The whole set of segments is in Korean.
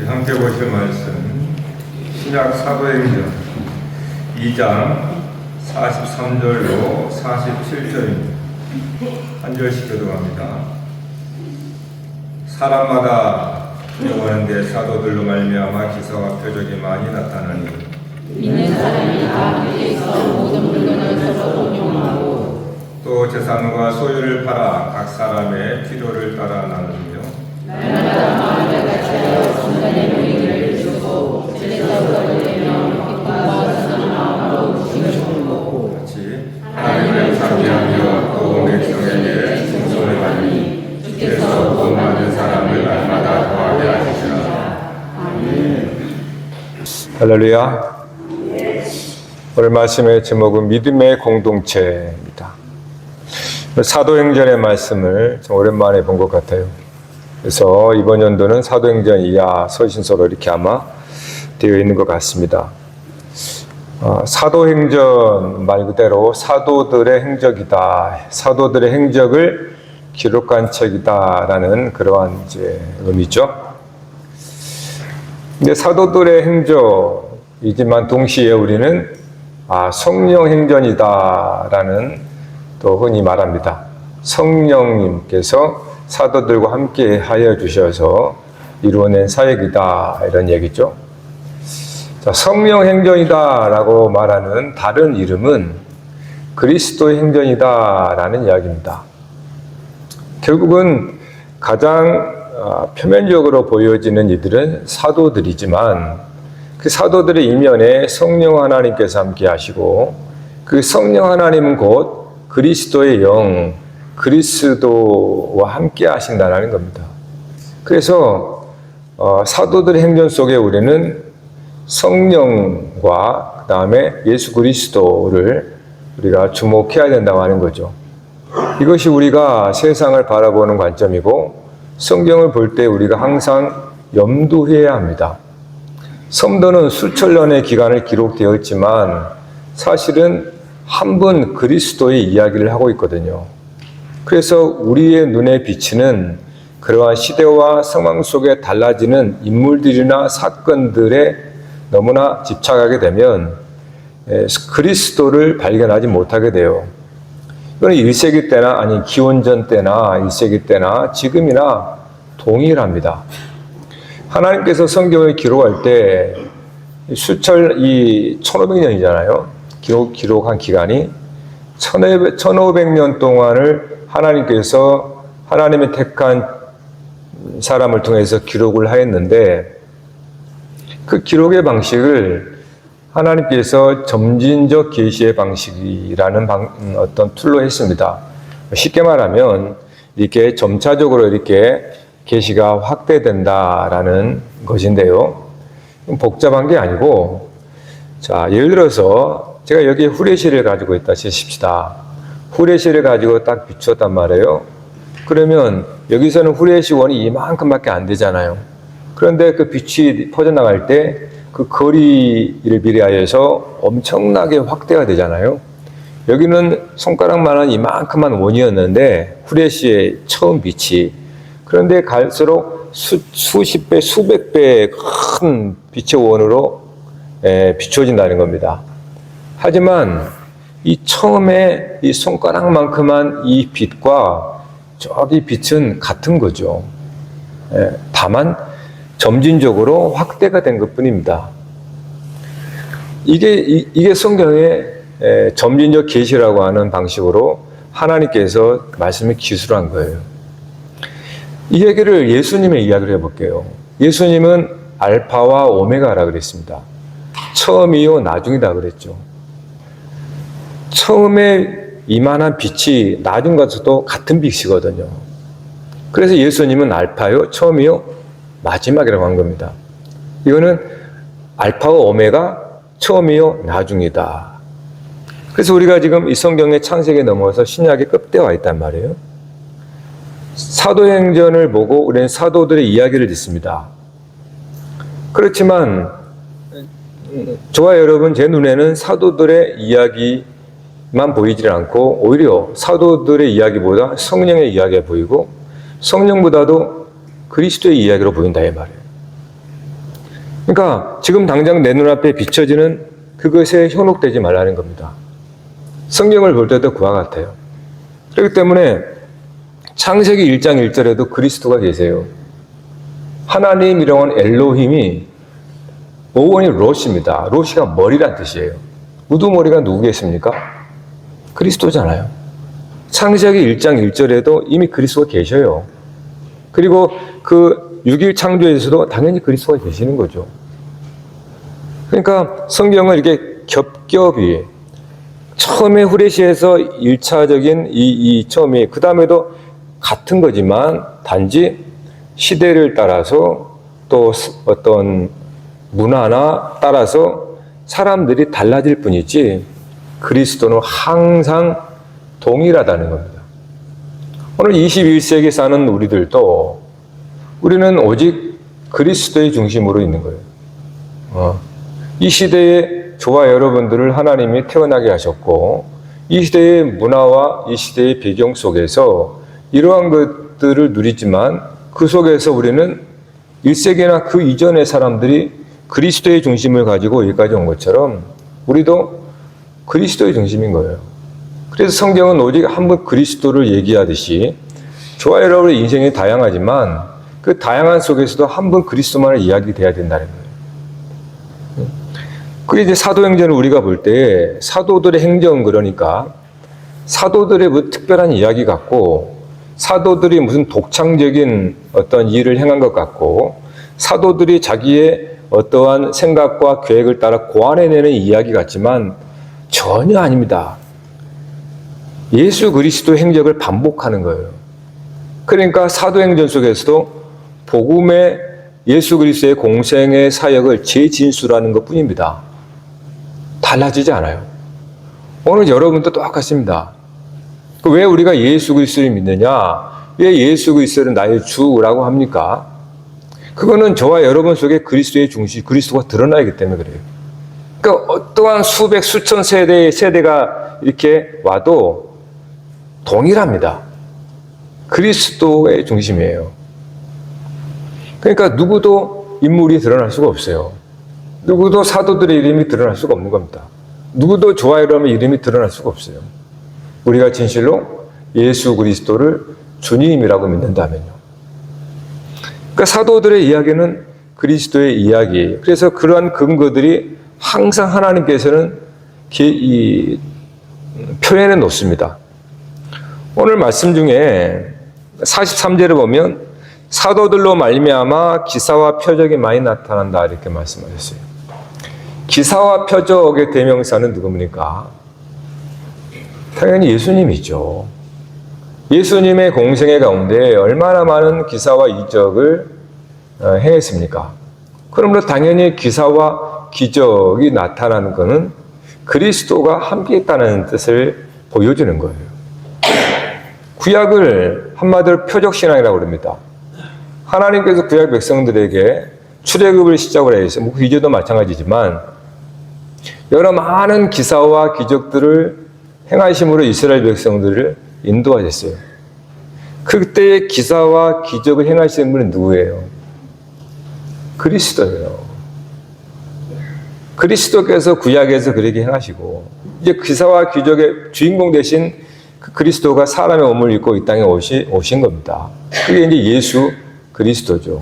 함께 보실 말씀 신약 사도행전 2장 43절로 47절입니다. 한 절씩 교독합니다. 사람마다 영원한데 사도들로 말미암아 기사와 표적이 많이 나타나니 믿는 사람이 다 함께 있어 모든 물건을 서로 공용하고 또 재산과 소유를 팔아 각 사람의 필요를 따라 나누며 날마다 마음을 같이하여 성전의 모이기를 주고 질서를 내며 기쁨과 선한 마음으로 음식을 먹고 같이 하나님을 찬미하며 또 백성에게 칭송을 받으니 주께서 복 많은 사람을 날마다 더하게 하시리라. 아멘. 할렐루야. 오늘 말씀의 제목은 믿음의 공동체입니다. 사도행전의 말씀을 좀 오랜만에 본 것 같아요. 그래서 이번 연도는 사도행전 이하 서신서로 이렇게 아마 되어 있는 것 같습니다. 사도행전 말 그대로 사도들의 행적이다. 사도들의 행적을 기록한 책이다라는 그러한 이제 의미죠. 근데 사도들의 행적이지만 동시에 우리는 성령 행전이다라는 또 흔히 말합니다. 성령님께서 사도들과 함께 하여 주셔서 이루어낸 사역이다 이런 얘기죠. 자, 성령 행전이다라고 말하는 다른 이름은 그리스도의 행전이다라는 이야기입니다. 결국은 가장 표면적으로 보여지는 이들은 사도들이지만 그 사도들의 이면에 성령 하나님께서 함께 하시고 그 성령 하나님은 곧 그리스도의 영, 그리스도와 함께 하신다는 겁니다. 그래서 사도들의 행전 속에 우리는 성령과 그 다음에 예수 그리스도를 우리가 주목해야 된다고 하는 거죠. 이것이 우리가 세상을 바라보는 관점이고 성경을 볼 때 우리가 항상 염두해야 합니다. 성도는 수천 년의 기간을 기록되어 있지만 사실은 한 분 그리스도의 이야기를 하고 있거든요. 그래서 우리의 눈에 비치는 그러한 시대와 상황 속에 달라지는 인물들이나 사건들에 너무나 집착하게 되면 그리스도를 발견하지 못하게 돼요. 이건 1세기 때나 아니 기원전 때나 1세기 때나 지금이나 동일합니다. 하나님께서 성경을 기록할 때 1500년이잖아요. 기록한 기간이 1500년 동안을 하나님께서 하나님의 택한 사람을 통해서 기록을 하였는데 그 기록의 방식을 하나님께서 점진적 계시의 방식이라는 어떤 툴로 했습니다. 쉽게 말하면 이렇게 점차적으로 이렇게 계시가 확대된다라는 것인데요. 복잡한 게 아니고, 자, 예를 들어서 제가 여기 후레쉬를 가지고 있다 치십시다. 후레쉬를 가지고 딱 비추었단 말이에요. 그러면 여기서는 후레쉬 원이 이만큼밖에 안 되잖아요. 그런데 그 빛이 퍼져나갈 때 그 거리를 비례하여서 엄청나게 확대가 되잖아요. 여기는 손가락만한 이만큼만 원이었는데 후레쉬의 처음 빛이, 그런데 갈수록 수십 배, 수백 배의 큰 빛의 원으로 비춰진다는 겁니다. 하지만 이 처음에 이 손가락만큼한 이 빛과 저기 빛은 같은 거죠. 다만 점진적으로 확대가 된 것뿐입니다. 이게 성경의 점진적 계시라고 하는 방식으로 하나님께서 말씀을 기술한 거예요. 이 얘기를 예수님의 이야기를 해볼게요. 예수님은 알파와 오메가라 그랬습니다. 처음이요 나중이다 그랬죠. 처음에 이만한 빛이 나중 가서도 같은 빛이거든요. 그래서 예수님은 알파요 처음이요 마지막이라고 한 겁니다. 이거는 알파와 오메가 처음이요 나중이다. 그래서 우리가 지금 이 성경의 창세기에 넘어서 신약의 끝에 와 있단 말이에요. 사도행전을 보고 우리는 사도들의 이야기를 듣습니다. 그렇지만 저와 여러분 제 눈에는 사도들의 이야기만 보이질 않고 오히려 사도들의 이야기보다 성령의 이야기가 보이고 성령보다도 그리스도의 이야기로 보인다 이 말이에요. 그러니까 지금 당장 내 눈앞에 비춰지는 그것에 현혹되지 말라는 겁니다. 성경을 볼 때도 그와 같아요. 그렇기 때문에 창세기 1장 1절에도 그리스도가 계세요. 하나님이라고 하는 엘로힘이 어원이 로시입니다. 로시가 머리란 뜻이에요. 우두머리가 누구겠습니까? 그리스도잖아요. 창세기 1장 1절에도 이미 그리스도가 계셔요. 그리고 그 6일 창조에서도 당연히 그리스도가 계시는 거죠. 그러니까 성경은 이렇게 겹겹이 처음에 후레시에서 1차적인 이 처음이 그 다음에도 같은 거지만 단지 시대를 따라서 또 어떤 문화나 따라서 사람들이 달라질 뿐이지 그리스도는 항상 동일하다는 겁니다. 오늘 21세기에 사는 우리는 오직 그리스도의 중심으로 있는 거예요. 이 시대에 저와 여러분들을 하나님이 태어나게 하셨고 이 시대의 문화와 이 시대의 배경 속에서 이러한 것들을 누리지만 그 속에서 우리는 1세기나 그 이전의 사람들이 그리스도의 중심을 가지고 여기까지 온 것처럼 우리도 그리스도의 중심인 거예요. 그래서 성경은 오직 한 번 그리스도를 얘기하듯이 저와 여러분의 인생이 다양하지만 그 다양한 속에서도 한 번 그리스도만을 이야기돼야 된다는 거예요. 그게 이제 사도행전을 우리가 볼 때 사도들의 행정 그러니까 사도들의 뭐 특별한 이야기 같고 사도들이 무슨 독창적인 어떤 일을 행한 것 같고 사도들이 자기의 어떠한 생각과 계획을 따라 고안해내는 이야기 같지만 전혀 아닙니다. 예수 그리스도의 행적을 반복하는 거예요. 그러니까 사도행전 속에서도 복음의 예수 그리스도의 공생의 사역을 재진술하는 것 뿐입니다. 달라지지 않아요. 오늘 여러분도 똑같습니다. 왜 우리가 예수 그리스도를 믿느냐? 왜 예수 그리스도를 나의 주라고 합니까? 그거는 저와 여러분 속에 그리스도의 중심, 그리스도가 드러나기 때문에 그래요. 그러니까 어떠한 수백, 수천 세대가 이렇게 와도 동일합니다. 그리스도의 중심이에요. 그러니까 누구도 인물이 드러날 수가 없어요. 누구도 사도들의 이름이 드러날 수가 없는 겁니다. 누구도 저와 여러분의 이름이 드러날 수가 없어요. 우리가 진실로 예수 그리스도를 주님이라고 믿는다면요. 그러니까 사도들의 이야기는 그리스도의 이야기. 그래서 그러한 근거들이 항상 하나님께서는 표현해 놓습니다. 오늘 말씀 중에 43절을 보면 사도들로 말미암아 기사와 표적이 많이 나타난다 이렇게 말씀하셨어요. 기사와 표적의 대명사는 누굽니까? 당연히 예수님이죠. 예수님의 공생애 가운데 얼마나 많은 기사와 이적을 행했습니까? 그러므로 당연히 기사와 기적이 나타나는 것은 그리스도가 함께 있다는 뜻을 보여주는 거예요. 구약을 한마디로 표적신앙이라고 합니다. 하나님께서 구약 백성들에게 출애굽을 시작을 해서 그 이제도 마찬가지지만 여러 많은 기사와 기적들을 행하심으로 이스라엘 백성들을 인도하셨어요. 그때의 기사와 기적을 행하시는 분은 누구예요? 그리스도예요. 그리스도께서 구약에서 그렇게 행하시고 이제 기사와 기적의 주인공 되신 그 그리스도가 사람의 몸을 입고 이 땅에 오신 겁니다. 그게 이제 예수 그리스도죠.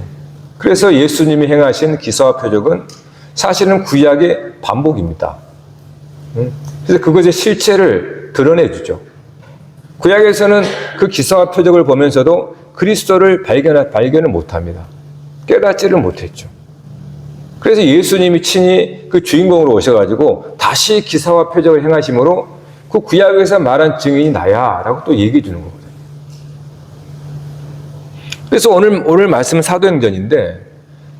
그래서 예수님이 행하신 기사와 표적은 사실은 구약의 반복입니다. 그래서 그것의 실체를 드러내주죠. 구약에서는 그 기사와 표적을 보면서도 그리스도를 발견을 못합니다. 깨닫지를 못했죠. 그래서 예수님이 친히 그 주인공으로 오셔가지고 다시 기사와 표적을 행하심으로 그 구약에서 말한 증인이 나야 라고 또 얘기해 주는 거거든요. 그래서 오늘 말씀은 사도행전인데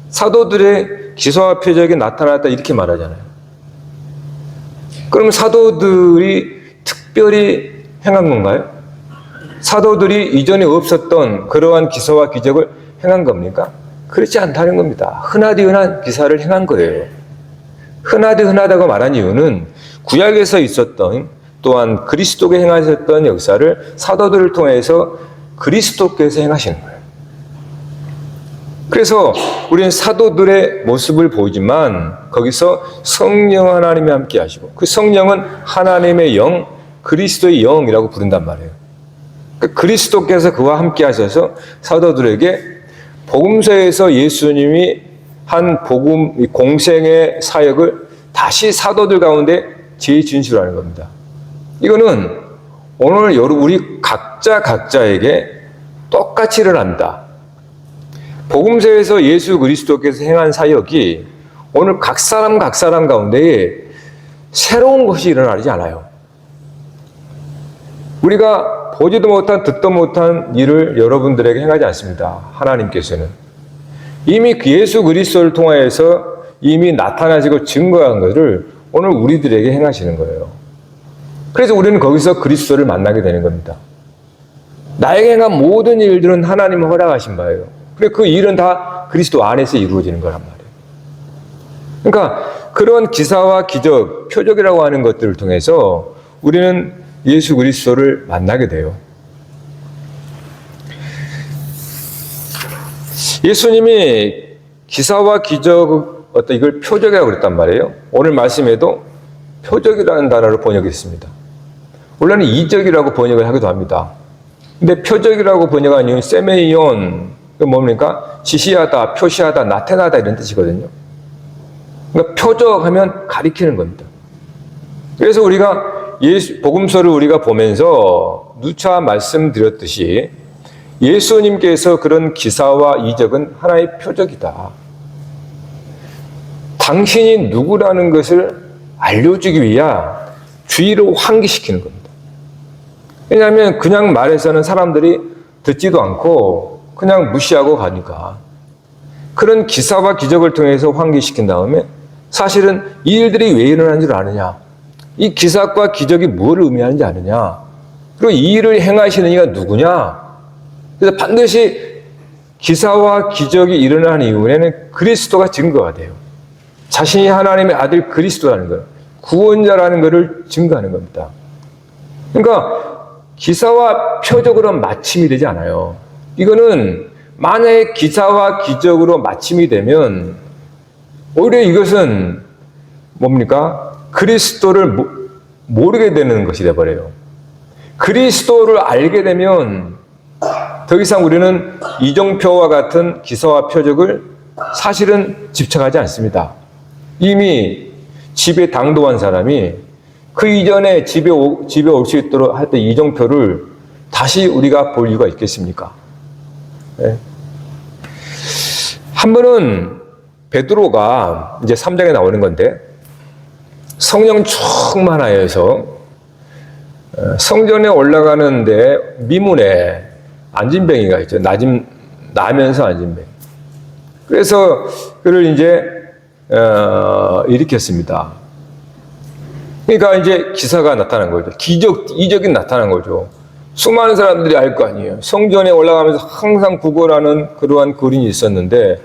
사도들의 기사와 표적이 나타났다 이렇게 말하잖아요. 그럼 사도들이 특별히 행한 건가요? 사도들이 이전에 없었던 그러한 기사와 기적을 행한 겁니까? 그렇지 않다는 겁니다. 흔하디 흔한 기사를 행한 거예요. 흔하디 흔하다고 말한 이유는 구약에서 있었던 또한 그리스도가 행하셨던 역사를 사도들을 통해서 그리스도께서 행하시는 거예요. 그래서 우리는 사도들의 모습을 보이지만 거기서 성령 하나님이 함께 하시고 그 성령은 하나님의 영, 그리스도의 영이라고 부른단 말이에요. 그리스도께서 그와 함께 하셔서 사도들에게 복음서에서 예수님이 한 복음 공생의 사역을 다시 사도들 가운데 재진술하는 겁니다. 이거는 오늘 우리 각자에게 똑같이 일어납니다. 복음서에서 예수 그리스도께서 행한 사역이 오늘 각 사람 가운데에 새로운 것이 일어나지 않아요. 우리가 보지도 못한 듣도 못한 일을 여러분들에게 행하지 않습니다. 하나님께서는 이미 그 예수 그리스도를 통하여서 이미 나타나시고 증거한 것을 오늘 우리들에게 행하시는 거예요. 그래서 우리는 거기서 그리스도를 만나게 되는 겁니다. 나에게 행한 모든 일들은 하나님이 허락하신 바예요. 그래 그 일은 다 그리스도 안에서 이루어지는 거란 말이에요. 그러니까 그런 기사와 기적, 표적이라고 하는 것들을 통해서 우리는 예수 그리스도를 만나게 돼요. 예수님이 기사와 기적, 이걸 표적이라고 그랬단 말이에요. 오늘 말씀에도 표적이라는 단어로 번역했습니다. 원래는 이적이라고 번역을 하기도 합니다. 근데 표적이라고 번역한 이유는 세메이온, 뭡니까? 지시하다, 표시하다, 나타나다 이런 뜻이거든요. 그러니까 표적하면 가리키는 겁니다. 그래서 우리가 복음서를 우리가 보면서 누차 말씀드렸듯이 예수님께서 그런 기사와 이적은 하나의 표적이다. 당신이 누구라는 것을 알려주기 위한 주의를 환기시키는 겁니다. 왜냐하면 그냥 말해서는 사람들이 듣지도 않고 그냥 무시하고 가니까 그런 기사와 기적을 통해서 환기시킨 다음에 사실은 이 일들이 왜 일어난 줄 아느냐, 이 기사과 기적이 무엇을 의미하는지 아느냐, 그리고 이 일을 행하시는 이가 누구냐. 그래서 반드시 기사와 기적이 일어난 이후에는 그리스도가 증거가 돼요. 자신이 하나님의 아들 그리스도라는 것, 구원자라는 것을 증거하는 겁니다. 그러니까 기사와 표적으로 마침이 되지 않아요. 이거는 만약에 기사와 기적으로 마침이 되면 오히려 이것은 뭡니까? 그리스도를 모르게 되는 것이 되어버려요. 그리스도를 알게 되면 더 이상 우리는 이정표와 같은 기사와 표적을 사실은 집착하지 않습니다. 이미 집에 당도한 사람이 그 이전에 집에 올 수 있도록 했던 이정표를 다시 우리가 볼 이유가 있겠습니까? 네. 한 번은 베드로가 이제 3장에 나오는 건데 성령 충만하여서 성전에 올라가는데 미문에 안진뱅이가 있죠. 나면서 안진뱅이. 그래서 그를 이제 일으켰습니다. 그러니까 이제 기사가 나타난 거죠. 이적이 나타난 거죠. 수많은 사람들이 알 거 아니에요. 성전에 올라가면서 항상 구걸하는 그러한 거린이 있었는데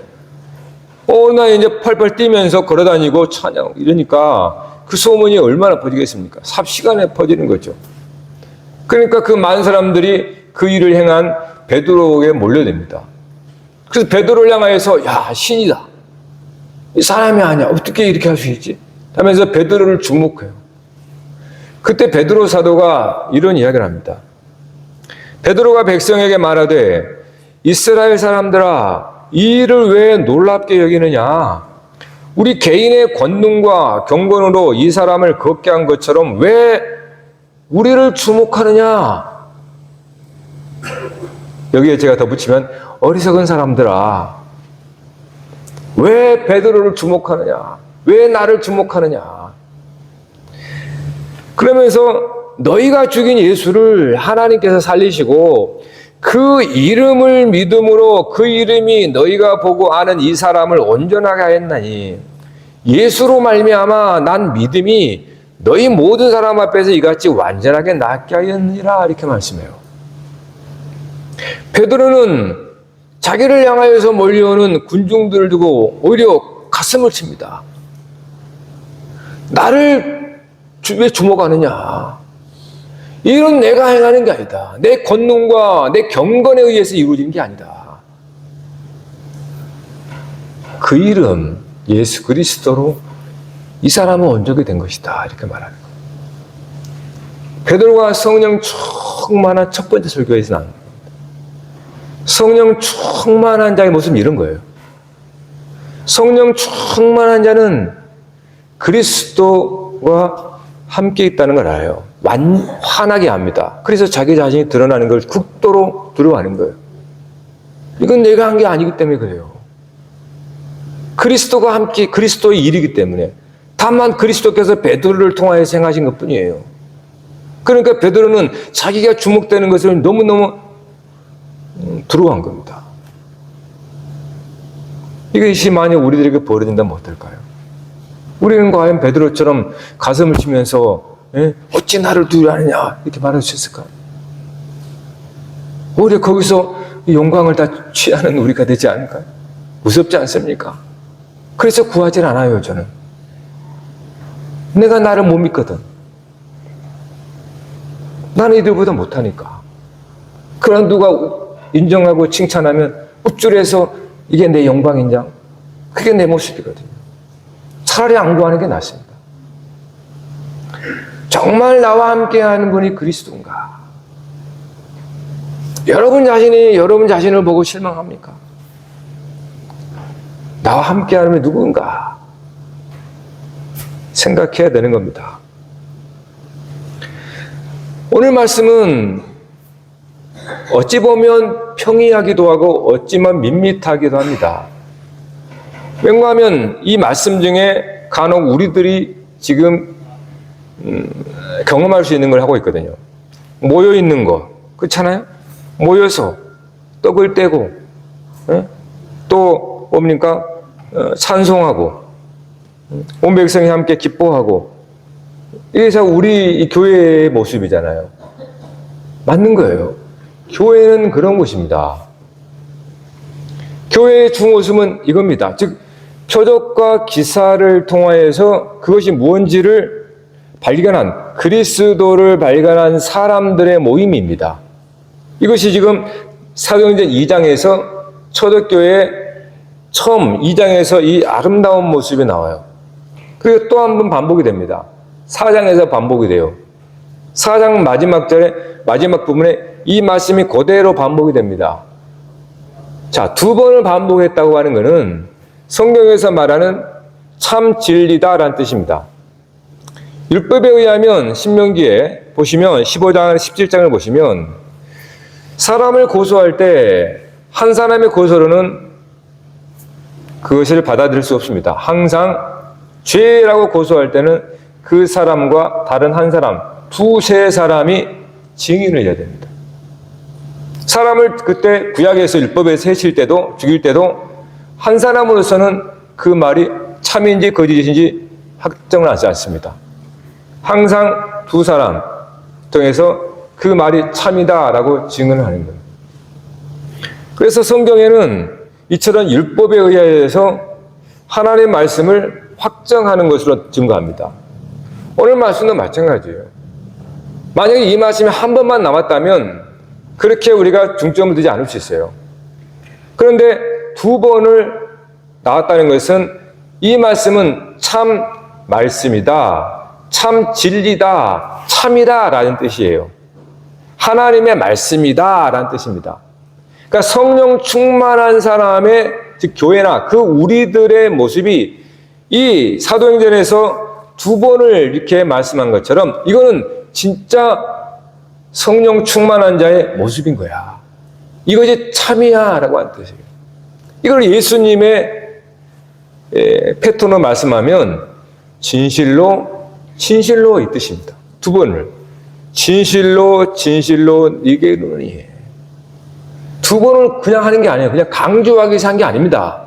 나 이제 펄펄 뛰면서 걸어다니고 찬양 이러니까 그 소문이 얼마나 퍼지겠습니까? 삽시간에 퍼지는 거죠. 그러니까 그 많은 사람들이 그 일을 행한 베드로에게 몰려듭니다. 그래서 베드로를 향하여서 야 신이다. 이 사람이 아니야. 어떻게 이렇게 할 수 있지? 하면서 베드로를 주목해요. 그때 베드로 사도가 이런 이야기를 합니다. 베드로가 백성에게 말하되 이스라엘 사람들아 이 일을 왜 놀랍게 여기느냐? 우리 개인의 권능과 경건으로 이 사람을 걷게 한 것처럼 왜 우리를 주목하느냐? 여기에 제가 덧붙이면 어리석은 사람들아 왜 베드로를 주목하느냐? 왜 나를 주목하느냐? 그러면서 너희가 죽인 예수를 하나님께서 살리시고 그 이름을 믿음으로 그 이름이 너희가 보고 아는 이 사람을 온전하게 하였나니 예수로 말미암아 난 믿음이 너희 모든 사람 앞에서 이같이 완전하게 낫게 하였느니라 이렇게 말씀해요. 베드로는 자기를 향하여서 몰려오는 군중들을 두고 오히려 가슴을 칩니다. 나를 왜 주목하느냐? 이런 내가 행하는 게 아니다. 내 권능과 내 경건에 의해서 이루어진 게 아니다. 그 이름 예수 그리스도로 이 사람은 온전히 된 것이다. 이렇게 말하는 거예요. 베드로가 성령 충만한 첫 번째 설교에서 나온 거예요. 성령 충만한 자의 모습은 이런 거예요. 성령 충만한 자는 그리스도와 함께 있다는 걸 알아요. 환하게 합니다. 그래서 자기 자신이 드러나는 걸 극도로 두려워하는 거예요. 이건 내가 한 게 아니기 때문에 그래요. 그리스도가 함께 그리스도의 일이기 때문에 다만 그리스도께서 베드로를 통하여서 행하신 것뿐이에요. 그러니까 베드로는 자기가 주목되는 것을 너무너무 두려워한 겁니다. 이것이 만약 우리들에게 벌어진다면 어떨까요? 우리는 과연 베드로처럼 가슴을 치면서 어찌 나를 두려워하느냐 이렇게 말할 수 있을까요? 오히려 거기서 영광을 다 취하는 우리가 되지 않을까요? 무섭지 않습니까? 그래서 구하질 않아요. 저는 내가 나를 못 믿거든. 나는 이들보다 못하니까. 그런 누가 인정하고 칭찬하면 우쭐해서 이게 내 영광인장? 그게 내 모습이거든요. 차라리 안 구하는 게 낫습니다. 정말 나와 함께하는 분이 그리스도인가? 여러분 자신이 여러분 자신을 보고 실망합니까? 나와 함께하는 분이 누군가? 생각해야 되는 겁니다. 오늘 말씀은 어찌 보면 평이하기도 하고 어찌만 밋밋하기도 합니다. 왜냐하면 이 말씀 중에 간혹 우리들이 지금 경험할 수 있는 걸 하고 있거든요. 모여 있는 거 그렇잖아요. 모여서 떡을 떼고 또 뭡니까 찬송하고 온 백성이 함께 기뻐하고 이게 다 우리 이 교회의 모습이잖아요. 맞는 거예요. 교회는 그런 곳입니다. 교회의 중모습은 이겁니다. 즉 표적과 기사를 통하여서 그것이 무언지를 발견한 그리스도를 발견한 사람들의 모임입니다. 이것이 지금 사도행전 2장에서 초대교회 처음 2장에서 이 아름다운 모습이 나와요. 그리고 또 한 번 반복이 됩니다. 4장에서 반복이 돼요. 4장 마지막 절에 마지막 부분에 이 말씀이 그대로 반복이 됩니다. 자, 2번을 반복했다고 하는 것은 성경에서 말하는 참 진리다라는 뜻입니다. 율법에 의하면 신명기에 보시면 15장, 17장을 보시면 사람을 고소할 때 한 사람의 고소로는 그것을 받아들일 수 없습니다. 항상 죄라고 고소할 때는 그 사람과 다른 한 사람, 두세 사람이 증인을 해야 됩니다. 사람을 그때 구약에서 율법에서 해칠 때도 죽일 때도 한 사람으로서는 그 말이 참인지 거짓인지 확정을 하지 않습니다. 항상 두 사람 통해서 그 말이 참이다라고 증언을 하는 거예요. 그래서 성경에는 이처럼 율법에 의해서 하나님의 말씀을 확정하는 것으로 증거합니다. 오늘 말씀도 마찬가지예요. 만약에 이 말씀이 한 번만 나왔다면 그렇게 우리가 중점을 두지 않을 수 있어요. 그런데 2번을 나왔다는 것은 이 말씀은 참 말씀이다, 참 진리다, 참이다 라는 뜻이에요. 하나님의 말씀이다 라는 뜻입니다. 그러니까 성령 충만한 사람의 즉 교회나 그 우리들의 모습이 이 사도행전에서 2번을 이렇게 말씀한 것처럼 이거는 진짜 성령 충만한 자의 모습인 거야. 이것이 참이야 라고 하는 뜻이에요. 이걸 예수님의 패턴으로 말씀하면 진실로 진실로 이 뜻입니다. 2번을 진실로 진실로 네게 이르노니 2번을 그냥 하는 게 아니에요. 그냥 강조하기 위해서 한 게 아닙니다.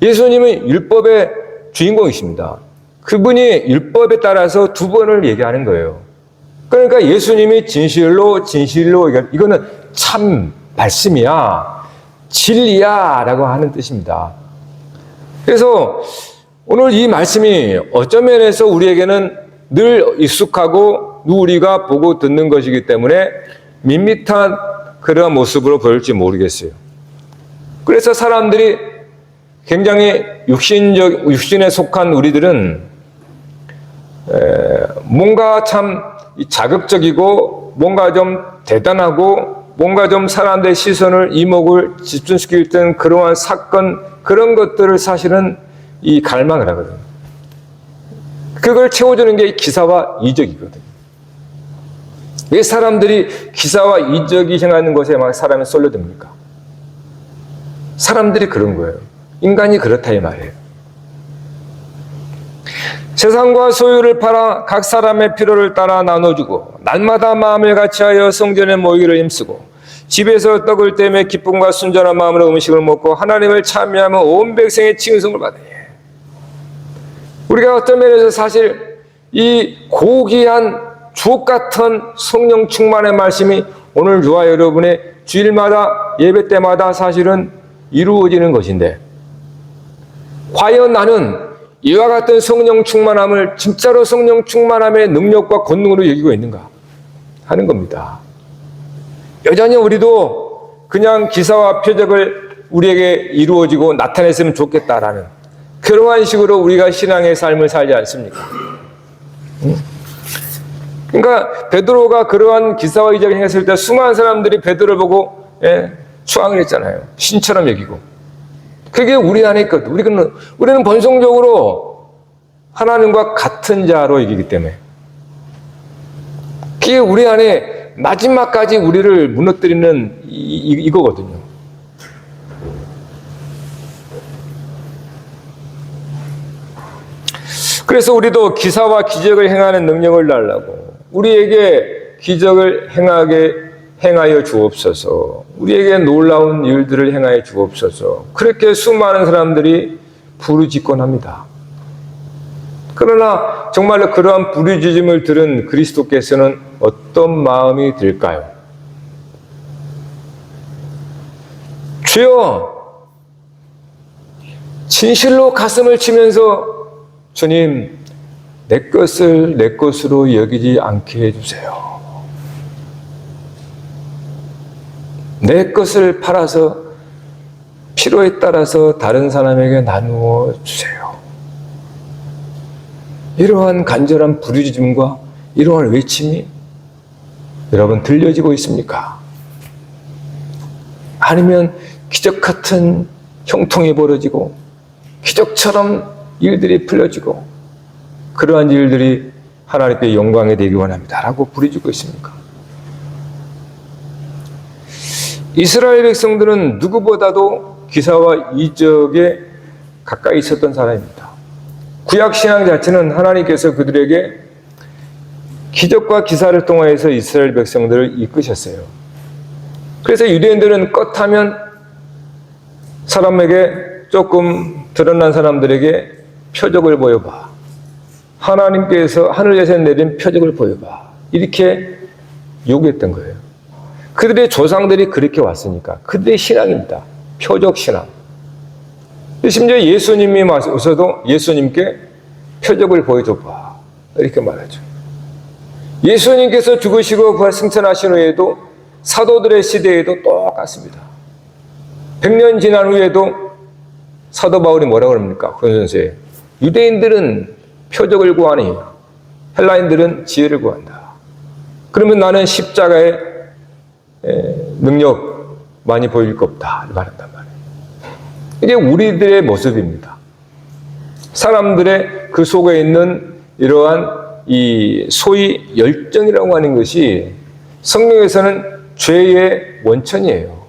예수님은 율법의 주인공이십니다. 그분이 율법에 따라서 2번을 얘기하는 거예요. 그러니까 예수님이 진실로 진실로 이거는 참 말씀이야 진리야 라고 하는 뜻입니다. 그래서 오늘 이 말씀이 어떤 면에서 우리에게는 늘 익숙하고 우리가 보고 듣는 것이기 때문에 밋밋한 그러한 모습으로 보일지 모르겠어요. 그래서 사람들이 굉장히 육신에 속한 우리들은 뭔가 참 자극적이고 뭔가 좀 대단하고 뭔가 좀 사람들의 시선을 이목을 집중시킬 땐 그러한 사건 그런 것들을 사실은 이 갈망을 하거든요. 그걸 채워주는 게 기사와 이적이거든요. 왜 사람들이 기사와 이적이 행하는 것에 막 사람이 쏠려듭니까? 사람들이 그런 거예요. 인간이 그렇다 이 말이에요. 세상과 소유를 팔아 각 사람의 필요를 따라 나눠주고 날마다 마음을 같이하여 성전에 모이기를 힘쓰고 집에서 떡을 떼며 기쁨과 순전한 마음으로 음식을 먹고 하나님을 찬미하며 온 백성의 칭송을 받으니 우리가 어떤 면에서 사실 이 고귀한 주옥같은 성령 충만의 말씀이 오늘 저와 여러분의 주일마다 예배 때마다 사실은 이루어지는 것인데 과연 나는 이와 같은 성령 충만함을 진짜로 성령 충만함의 능력과 권능으로 여기고 있는가 하는 겁니다. 여전히 우리도 그냥 기사와 표적을 우리에게 이루어지고 나타냈으면 좋겠다라는 그러한 식으로 우리가 신앙의 삶을 살지 않습니까? 그러니까 베드로가 그러한 기사와 이적을 행했을 때 수많은 사람들이 베드로를 보고 추앙을 했잖아요. 신처럼 여기고. 그게 우리 안에 있거든. 우리는 본성적으로 하나님과 같은 자로 여기기 때문에. 그게 우리 안에 마지막까지 우리를 무너뜨리는 이거거든요. 그래서 우리도 기사와 기적을 행하는 능력을 달라고 우리에게 기적을 행하여 주옵소서. 우리에게 놀라운 일들을 행하여 주옵소서. 그렇게 수많은 사람들이 부르짖곤 합니다. 그러나 정말로 그러한 부르짖음을 들은 그리스도께서는 어떤 마음이 들까요? 주여, 진실로 가슴을 치면서 주님, 내 것을 내 것으로 여기지 않게 해주세요. 내 것을 팔아서 필요에 따라서 다른 사람에게 나누어 주세요. 이러한 간절한 부르짖음과 이러한 외침이 여러분 들려지고 있습니까? 아니면 기적 같은 형통이 벌어지고 기적처럼 일들이 풀려지고 그러한 일들이 하나님께 영광이 되기 원합니다 라고 부르짖고 있습니까? 이스라엘 백성들은 누구보다도 기사와 이적에 가까이 있었던 사람입니다. 구약신앙 자체는 하나님께서 그들에게 기적과 기사를 통하여서 이스라엘 백성들을 이끄셨어요. 그래서 유대인들은 껏하면 사람에게 조금 드러난 사람들에게 표적을 보여봐. 하나님께서 하늘에서 내린 표적을 보여봐. 이렇게 요구했던 거예요. 그들의 조상들이 그렇게 왔으니까 그들의 신앙입니다. 표적 신앙. 심지어 예수님이 와서도 예수님께 표적을 보여줘봐. 이렇게 말하죠. 예수님께서 죽으시고 부활 승천하신 후에도 사도들의 시대에도 똑같습니다. 100년 지난 후에도 사도 바울이 뭐라고 합니까? 권선서에 유대인들은 표적을 구하니 헬라인들은 지혜를 구한다. 그러면 나는 십자가의 능력 많이 보일 것 없다 말한단 말이에요. 이게 우리들의 모습입니다. 사람들의 그 속에 있는 이러한 이 소위 열정이라고 하는 것이 성경에서는 죄의 원천이에요.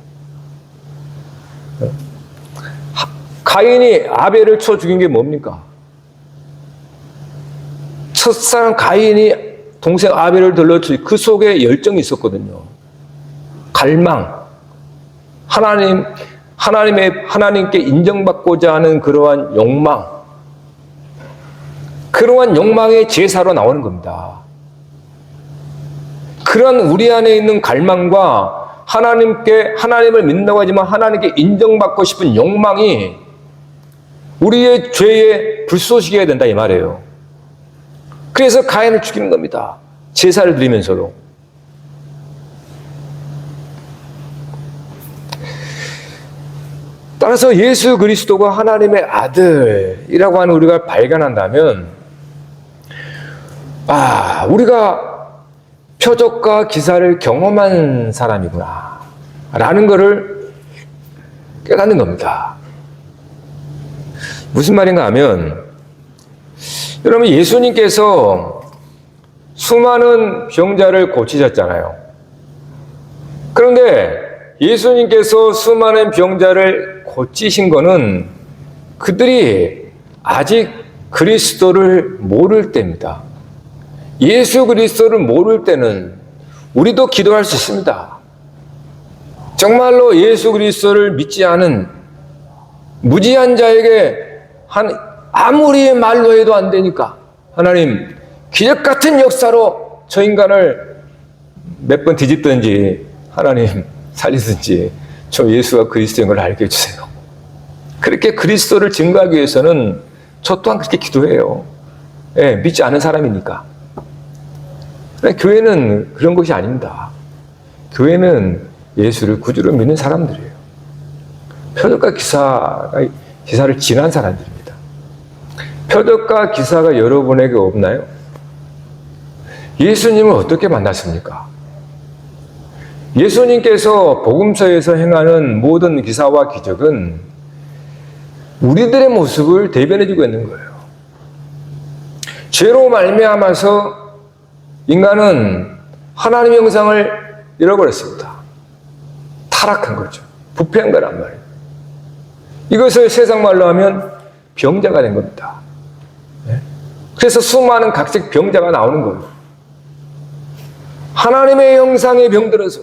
가인이 아벨을 쳐 죽인 게 뭡니까? 첫사람 가인이 동생 아벨을 들러쳐 그 속에 열정이 있었거든요. 갈망, 하나님께 인정받고자 하는 그러한 욕망, 그러한 욕망의 제사로 나오는 겁니다. 그런 우리 안에 있는 갈망과 하나님을 믿는다고 하지만 하나님께 인정받고 싶은 욕망이 우리의 죄의 불쏘시개가 된다 이 말이에요. 그래서 가인을 죽이는 겁니다. 제사를 드리면서도. 따라서 예수 그리스도가 하나님의 아들이라고 하는 우리가 발견한다면, 우리가 표적과 기사를 경험한 사람이구나 라는 것을 깨닫는 겁니다. 무슨 말인가 하면, 여러분, 예수님께서 수많은 병자를 고치셨잖아요. 그런데 예수님께서 수많은 병자를 고치신 거는 그들이 아직 그리스도를 모를 때입니다. 예수 그리스도를 모를 때는 우리도 기도할 수 있습니다. 정말로 예수 그리스도를 믿지 않은 무지한 자에게 아무리 말로 해도 안 되니까 하나님 기적 같은 역사로 저 인간을 몇 번 뒤집든지 하나님 살리든지 저 예수가 그리스도인 걸 알게 해주세요. 그렇게 그리스도를 증거하기 위해서는 저 또한 그렇게 기도해요. 믿지 않은 사람이니까. 교회는 그런 것이 아닙니다. 교회는 예수를 구주로 믿는 사람들이에요. 표적과 기사를 지난 사람들입니다. 표적과 기사가 여러분에게 없나요? 예수님을 어떻게 만났습니까? 예수님께서 복음서에서 행하는 모든 기사와 기적은 우리들의 모습을 대변해주고 있는 거예요. 죄로 말미암아서 인간은 하나님의 형상을 잃어버렸습니다. 타락한 거죠. 부패한 거란 말이에요. 이것을 세상 말로 하면 병자가 된 겁니다. 그래서 수많은 각색 병자가 나오는 거예요. 하나님의 형상에 병들어서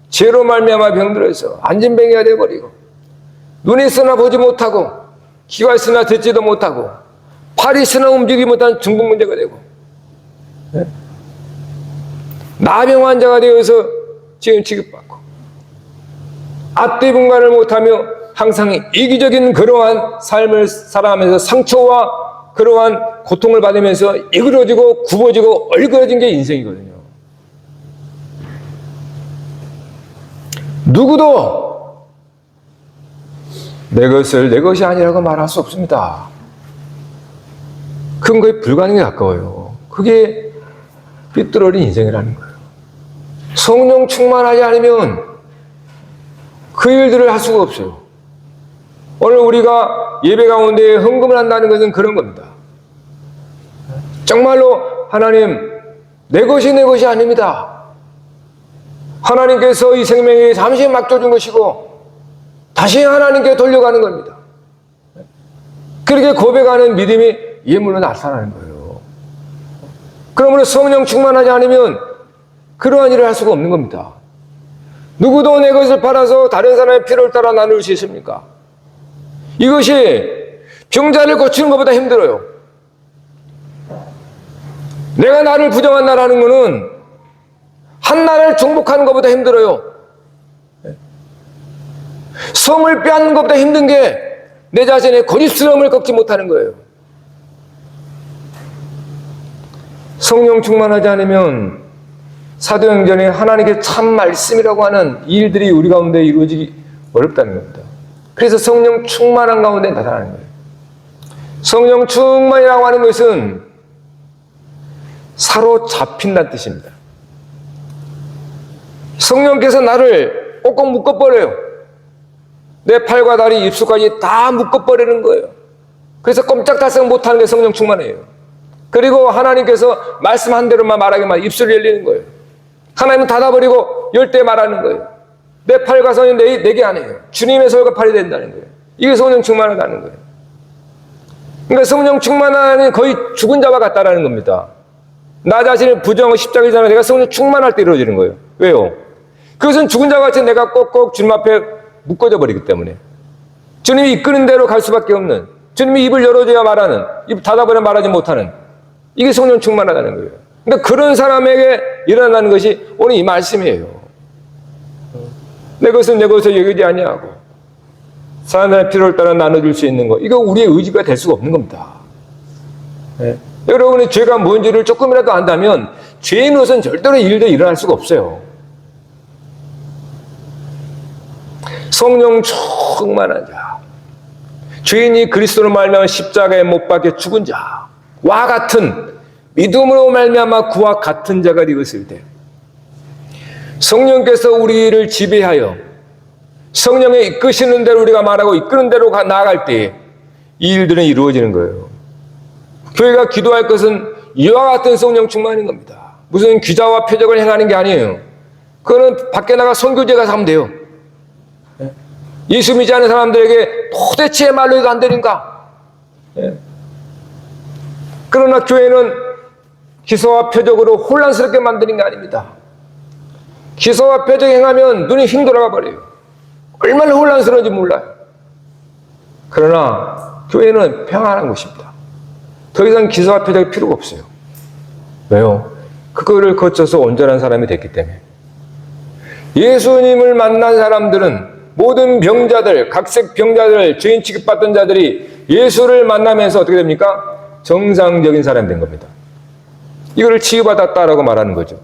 죄로 말미암아 병들어서 안진뱅이가 되어버리고 눈이 있으나 보지 못하고 귀가 있으나 듣지도 못하고 팔이 있으나 움직이지 못하는 중풍 문제가 되고 나병 환자가 되어서 지금 취급받고 앞뒤 분간을 못하며 항상 이기적인 그러한 삶을 살아가면서 상처와 그러한 고통을 받으면서 이그러지고 굽어지고 얼그러진 게 인생이거든요. 누구도 내 것을 내 것이 아니라고 말할 수 없습니다. 그건 거의 불가능에 가까워요. 그게 삐뚤어진 인생이라는 거예요. 성령 충만하지 않으면 그 일들을 할 수가 없어요. 오늘 우리가 예배 가운데 헌금을 한다는 것은 그런 겁니다. 정말로 하나님, 내 것이 아닙니다. 하나님께서 이 생명에 잠시 맡겨준 것이고 다시 하나님께 돌려가는 겁니다. 그렇게 고백하는 믿음이 예물로 나타나는 거예요. 그러므로 성령 충만하지 않으면 그러한 일을 할 수가 없는 겁니다. 누구도 내 것을 팔아서 다른 사람의 필요를 따라 나눌 수 있습니까? 이것이 병자를 고치는 것보다 힘들어요. 내가 나를 부정한다라는 것은 한 나라를 정복하는 것보다 힘들어요. 성을 빼앗는 것보다 힘든 게 내 자신의 거짓스러움을 꺾지 못하는 거예요. 성령 충만하지 않으면 사도행전에 하나님께 참 말씀이라고 하는 일들이 우리 가운데 이루어지기 어렵다는 겁니다. 그래서 성령 충만한 가운데 나타나는 거예요. 성령 충만이라고 하는 것은 사로잡힌다는 뜻입니다. 성령께서 나를 꼭꼭 묶어버려요. 내 팔과 다리, 입술까지 다 묶어버리는 거예요. 그래서 꼼짝달싹 못하는 게 성령 충만이에요. 그리고 하나님께서 말씀한 대로만 말하기만 입술을 열리는 거예요. 하나님은 닫아버리고 열 때 말하는 거예요. 내 팔과 손이 내게 아니에요. 주님의 손과 팔이 된다는 거예요. 이게 성령 충만하다는 거예요. 그러니까 성령 충만하는 거의 죽은 자와 같다라는 겁니다. 나 자신을 부정하고 십자가잖아요. 내가 성령 충만할 때 이루어지는 거예요. 왜요? 그것은 죽은 자와 같이 내가 꼭꼭 주님 앞에 묶어져 버리기 때문에 주님이 이끄는 대로 갈 수밖에 없는, 주님이 입을 열어줘야 말하는, 입 닫아버려 말하지 못하는, 이게 성령 충만하다는 거예요. 그러니까 그런 사람에게 일어나는 것이 오늘 이 말씀이에요. 내 것은 내 것을 여기지 아니하고 사람의 필요를 따라 나눠줄 수 있는 것, 이거 우리의 의지가 될 수가 없는 겁니다. 네. 여러분이 죄가 뭔지를 조금이라도 안다면 죄인으로서는 절대로 일도 일어날 수가 없어요. 성령 충만한 자, 죄인이 그리스도로 말미암아 십자가에 못 박혀 죽은 자와 같은 믿음으로 말미암아 그와 같은 자가 되었을 때 성령께서 우리를 지배하여 성령의 이끄시는 대로 우리가 말하고 이끄는 대로 나아갈 때 이 일들은 이루어지는 거예요. 교회가 기도할 것은 이와 같은 성령 충만인 겁니다. 무슨 귀자와 표적을 행하는 게 아니에요. 그거는 밖에 나가 선교제 가서 하면 돼요. 예수 믿지 않는 사람들에게 도대체 말로 이거 안 되는가? 그러나 교회는 기사와 표적으로 혼란스럽게 만드는 게 아닙니다. 기사와 표적 행하면 눈이 휙 돌아가 버려요. 얼마나 혼란스러운지 몰라요. 그러나 교회는 평안한 곳입니다. 더 이상 기사와 표적이 필요가 없어요. 왜요? 그거를 거쳐서 온전한 사람이 됐기 때문에. 예수님을 만난 사람들은 모든 병자들, 각색 병자들, 죄인 취급받던 자들이 예수를 만나면서 어떻게 됩니까? 정상적인 사람이 된 겁니다. 이거를 치유받았다라고 말하는 거죠.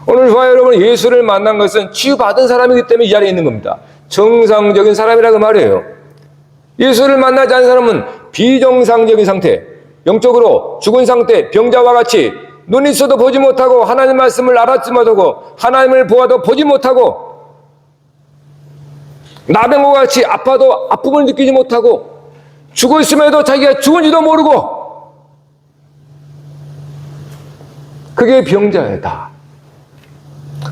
오늘 저와 여러분 예수를 만난 것은 치유받은 사람이기 때문에 이 자리에 있는 겁니다. 정상적인 사람이라고 말해요. 예수를 만나지 않은 사람은 비정상적인 상태, 영적으로 죽은 상태, 병자와 같이 눈이 있어도 보지 못하고 하나님 말씀을 알았지 못하고 하나님을 보아도 보지 못하고 나병과 같이 아파도 아픔을 느끼지 못하고 죽어 있음에도 자기가 죽은지도 모르고 그게 병자예요, 다.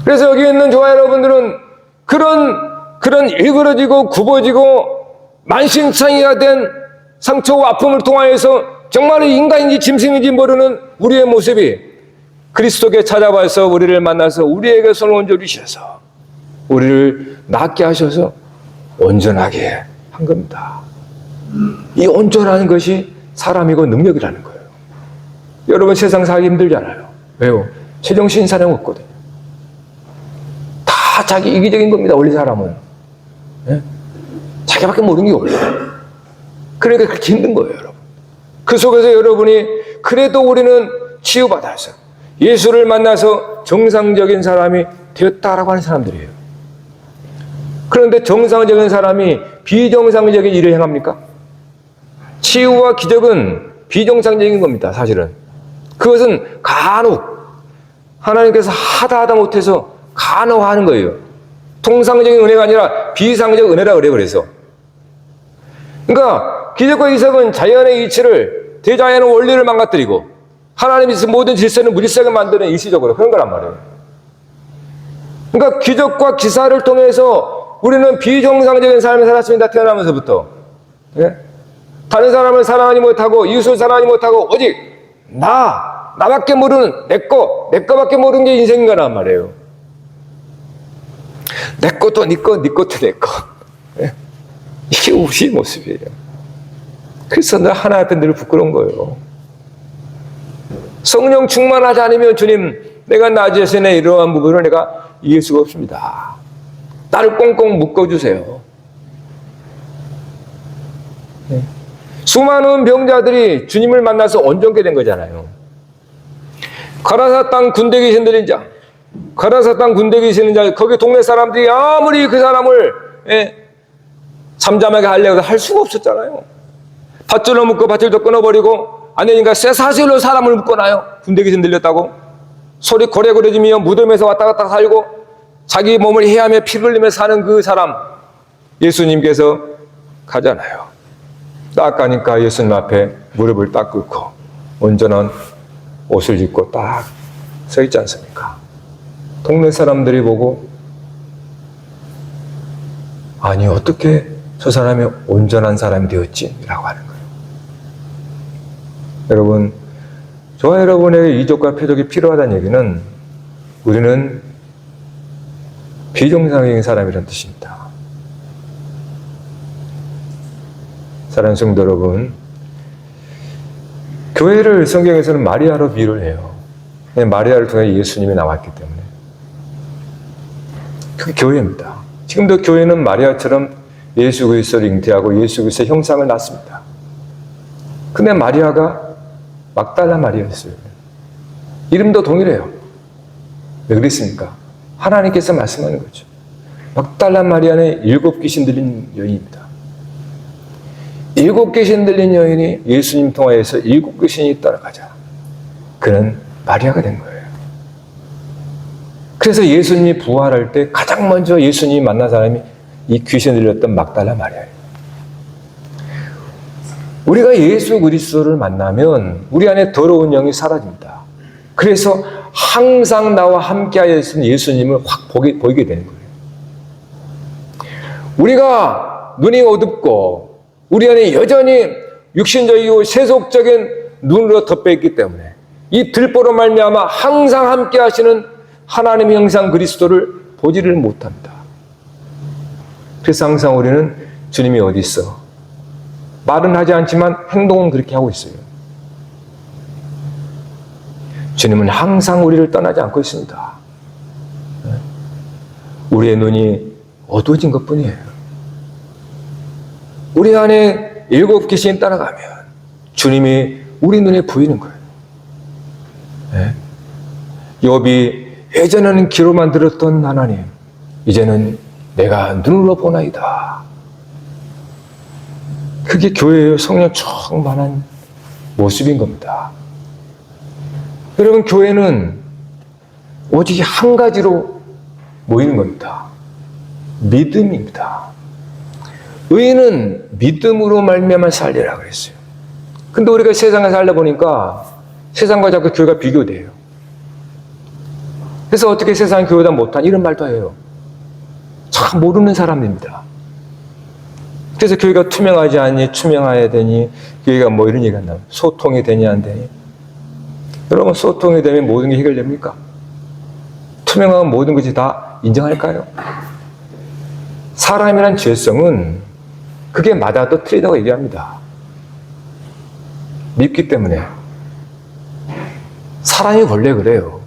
그래서 여기 있는 저와 여러분들은 그런 일그러지고 굽어지고 만신창이가 된 상처와 아픔을 통하여서 정말 인간인지 짐승인지 모르는 우리의 모습이 그리스도께 찾아와서 우리를 만나서 우리에게 손을 얹어주셔서 우리를 낫게 하셔서 온전하게 한 겁니다. 이 온전한 것이 사람이고 능력이라는 거예요. 여러분 세상 살기 힘들잖아요. 왜요? 제정신 사람 없거든요. 다 자기 이기적인 겁니다. 원래 사람은. 네? 자기밖에 모르는 게 없어요. 그러니까 그렇게 힘든 거예요, 여러분. 그 속에서 여러분이 그래도 우리는 치유받아서 예수를 만나서 정상적인 사람이 되었다라고 하는 사람들이에요. 그런데 정상적인 사람이 비정상적인 일을 행합니까? 치유와 기적은 비정상적인 겁니다, 사실은. 그것은 간혹 하나님께서 하다 못해서 간혹하는 거예요. 통상적인 은혜가 아니라 비상적 은혜라 그래요. 그래서 그러니까 기적과 이석은 자연의 이치를, 대자연의 원리를 망가뜨리고 하나님이 모든 질서는 무질서하게 만드는 일시적으로 그런 거란 말이에요. 그러니까 기적과 기사를 통해서 우리는 비정상적인 삶을 살았습니다. 태어나면서부터. 예? 다른 사람을 사랑하지 못하고 이웃을 사랑하지 못하고 오직 나밖에 모르는 내 거밖에 모르는 게 인생인 거란 말이에요. 내 것도 네 거, 네 것도 내 거. 예? 이게 우리의 모습이에요. 그래서 나 하나 앞에 늘 부끄러운 거예요. 성령 충만하지 않으면 주님, 내가 나 자신의 이러한 부분을 내가 이길 수가 없습니다. 나를 꽁꽁 묶어주세요. 네. 수많은 병자들이 주님을 만나서 온전케 된 거잖아요. 가라사 땅 군대 계신 들인 자, 가라사 땅 군대 계시는 자, 거기 동네 사람들이 아무리 그 사람을 잠잠하게 하려고 할 수가 없었잖아요. 밧줄로 묶고 밧줄도 끊어버리고, 아니니까 쇠사슬로 사람을 묶어놔요. 군대 귀신 들렸다고. 소리 고래고래지며 무덤에서 왔다 갔다 살고 자기 몸을 헤아며 피 흘리며 사는 그 사람 예수님께서 가잖아요. 딱 가니까 예수님 앞에 무릎을 딱 꿇고 온전한 옷을 입고 딱 서 있지 않습니까? 동네 사람들이 보고, 아니 어떻게 저 사람이 온전한 사람이 되었지? 라고 하는 거예요. 여러분, 저와 여러분에게 이적과 표적이 필요하다는 얘기는 우리는 비정상적인 사람이라는 뜻입니다. 사랑하는 성도 여러분, 교회를 성경에서는 마리아로 비유를 해요. 마리아를 통해 예수님이 나왔기 때문에. 그게 교회입니다. 지금도 교회는 마리아처럼 예수 그리스도를 잉태하고 예수 그리스도의 형상을 낳습니다. 근데 마리아가 막달라 마리아였어요. 이름도 동일해요. 왜 그랬습니까? 하나님께서 말씀하는 거죠. 막달라 마리아는 7 귀신 들린 여인입니다. 7 귀신 들린 여인이 예수님 통하여서 7 귀신이 떠나가자. 그는 마리아가 된 거예요. 그래서 예수님이 부활할 때 가장 먼저 예수님이 만난 사람이 이 귀신 들렸던 막달라 마리아예요. 우리가 예수 그리스도를 만나면 우리 안에 더러운 영이 사라집니다. 그래서 항상 나와 함께하여 있는 예수님을 확 보이게 되는 거예요. 우리가 눈이 어둡고 우리 안에 여전히 육신적이고 세속적인 눈으로 덮여있기 때문에 이 들보로 말미암아 항상 함께하시는 하나님의 형상 그리스도를 보지를 못합니다. 그래서 항상 우리는 주님이 어디 있어? 말은 하지 않지만 행동은 그렇게 하고 있어요. 주님은 항상 우리를 떠나지 않고 있습니다. 우리의 눈이 어두워진 것뿐이에요. 우리 안에 7 귀신이 따라가면 주님이 우리 눈에 보이는 거예요. 욥이 예전에는 귀로만 들었던 하나님, 이제는 내가 눈으로 보나이다. 그게 교회의 성령 충만한 모습인 겁니다. 여러분, 교회는 오직 한 가지로 모이는 겁니다. 믿음입니다. 의인은 믿음으로 말미암아 살리라 그랬어요. 근데 우리가 세상에 살다 보니까 세상과 자꾸 교회가 비교돼요. 그래서 어떻게 세상 교회보다 못한 이런 말도 해요. 참 모르는 사람입니다. 그래서 교회가 투명하지 않니? 투명해야 되니? 교회가 뭐 이런 얘기가 나와요. 소통이 되냐 안 되니? 여러분, 소통이 되면 모든 게 해결됩니까? 투명하면 모든 것이 다 인정할까요? 사람이란 죄성은 그게 맞아도 틀리다고 얘기합니다. 믿기 때문에. 사람이 원래 그래요.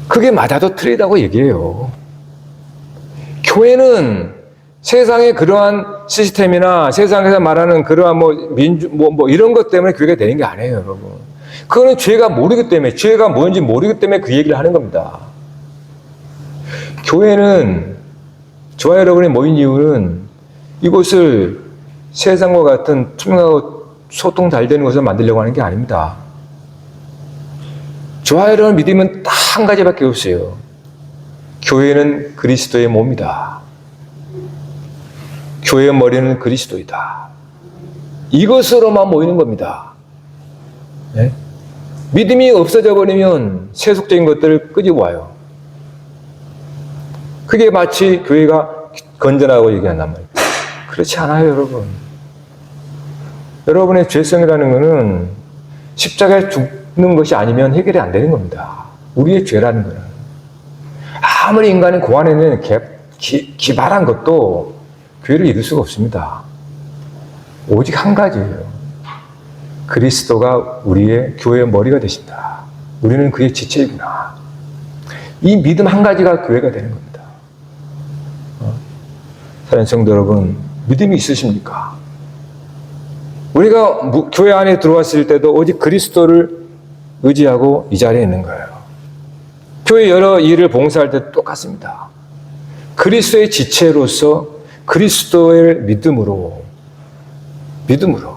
그게 맞아도 틀리다고 얘기해요. 교회는 세상의 그러한 시스템이나 세상에서 말하는 그러한 뭐 이런 것 때문에 교회가 되는 게 아니에요, 여러분. 그거는 죄가 모르기 때문에, 죄가 뭔지 모르기 때문에 그 얘기를 하는 겁니다. 교회는, 저와 여러분이 모인 이유는 이곳을 세상과 같은 투명하고 소통 잘 되는 것을 만들려고 하는 게 아닙니다. 저와 여러분 믿음은 딱 한 가지밖에 없어요. 교회는 그리스도의 몸이다. 교회의 머리는 그리스도이다. 이것으로만 모이는 겁니다. 네? 믿음이 없어져 버리면 세속적인 것들을 끄집어 와요. 그게 마치 교회가 건전하고 얘기한단 말이에요. 그렇지 않아요, 여러분. 여러분의 죄성이라는 것은 십자가에 죽는 것이 아니면 해결이 안 되는 겁니다. 우리의 죄라는 것은. 아무리 인간이 그 안에는 기발한 것도 교회를 이룰 수가 없습니다. 오직 한 가지예요. 그리스도가 우리의 교회의 머리가 되신다. 우리는 그의 지체이구나. 이 믿음 한 가지가 교회가 되는 겁니다. 사랑하는 성도 여러분, 믿음이 있으십니까? 우리가 교회 안에 들어왔을 때도 오직 그리스도를 의지하고 이 자리에 있는 거예요. 교회 여러 일을 봉사할 때 똑같습니다. 그리스도의 지체로서 그리스도의 믿음으로,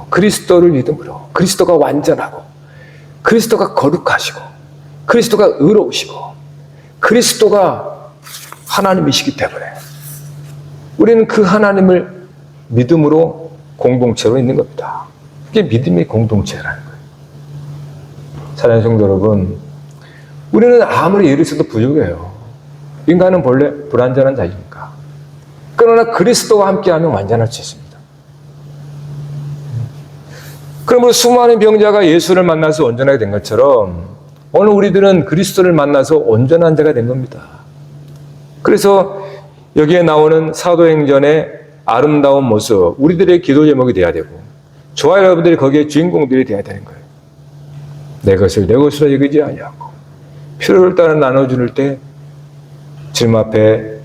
그리스도를 믿음으로, 그리스도가 완전하고, 그리스도가 거룩하시고, 그리스도가 의로우시고, 그리스도가 하나님이시기 때문에 우리는 그 하나님을 믿음으로 공동체로 있는 겁니다. 그게 믿음의 공동체라는 거예요. 사랑하는 성도 여러분, 우리는 아무리 예를 써도 부족해요. 인간은 본래 불완전한 자이니까. 그러나 그리스도와 함께하면 완전할 수 있습니다. 그러므로 수많은 병자가 예수를 만나서 온전하게 된 것처럼 오늘 우리들은 그리스도를 만나서 온전한 자가 된 겁니다. 그래서 여기에 나오는 사도행전의 아름다운 모습, 우리들의 기도 제목이 돼야 되고, 저와 여러분들이 거기에 주인공들이 돼야 되는 거예요. 내 것을 내 것으로 여기지 아니하고 필요를 따라 나눠줄 때 주님 앞에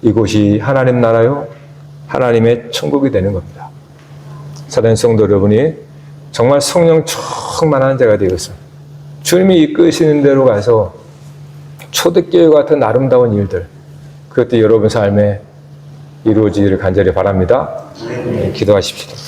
이곳이 하나님 나라요, 하나님의 천국이 되는 겁니다. 사랑하는 성도 여러분이 정말 성령 충만한 자가 되어서 주님이 이끄시는 대로 가서 초대교회 같은 아름다운 일들, 그것도 여러분 삶에 이루어지기를 간절히 바랍니다. 네, 기도하십시다.